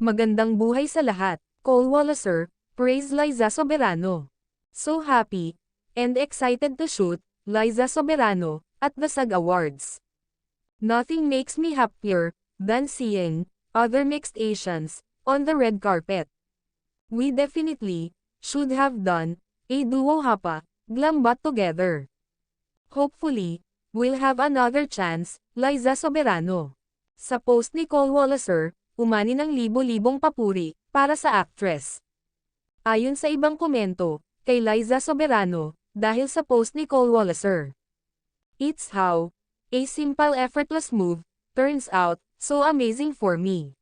Magandang buhay sa lahat. Cole Walliser, praise Liza Soberano. So happy and excited to shoot Liza Soberano at the SAG Awards. Nothing makes me happier than seeing other mixed Asians on the red carpet. We definitely should have done a duo hapa glambot together. Hopefully, we'll have another chance, Liza Soberano. Sa post ni Cole Walliser, umani ng libo-libong papuri para sa actress. Ayon sa ibang komento, kay Liza Soberano, dahil sa post ni Cole Walliser. It's how a simple effortless move turns out so amazing for me.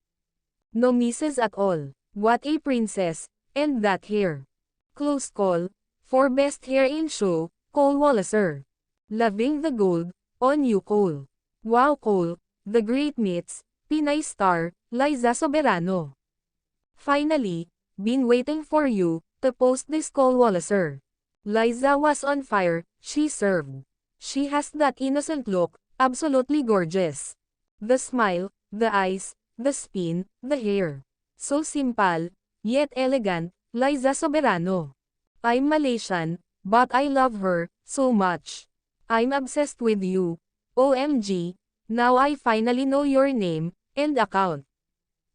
No misses at all. What a princess, and that hair. Close call for best hair in show, Cole Walliser. Loving the gold on you, Cole. Wow, Cole, the great meets Pinay star, Liza Soberano. Finally, been waiting for you to post this, Cole Walliser. Liza was on fire, she served. She has that innocent look, absolutely gorgeous. The smile, the eyes, the spin, the hair. So simple, yet elegant, Liza Soberano. I'm Malaysian, but I love her so much. I'm obsessed with you. OMG, now I finally know your name and account.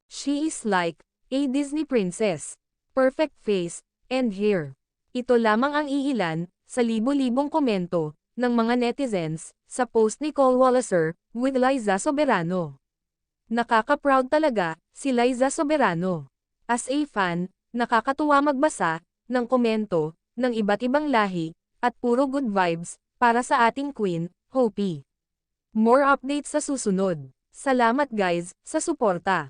She is like a Disney princess. Perfect face and hair. Ito lamang ang iilan sa libo-libong komento ng mga netizens sa post ni Cole Walliser with Liza Soberano. Nakaka-proud talaga si Liza Soberano. As a fan, nakakatuwa magbasa ng komento ng iba't ibang lahi at puro good vibes para sa ating queen, Hopi. More updates sa susunod. Salamat guys sa suporta.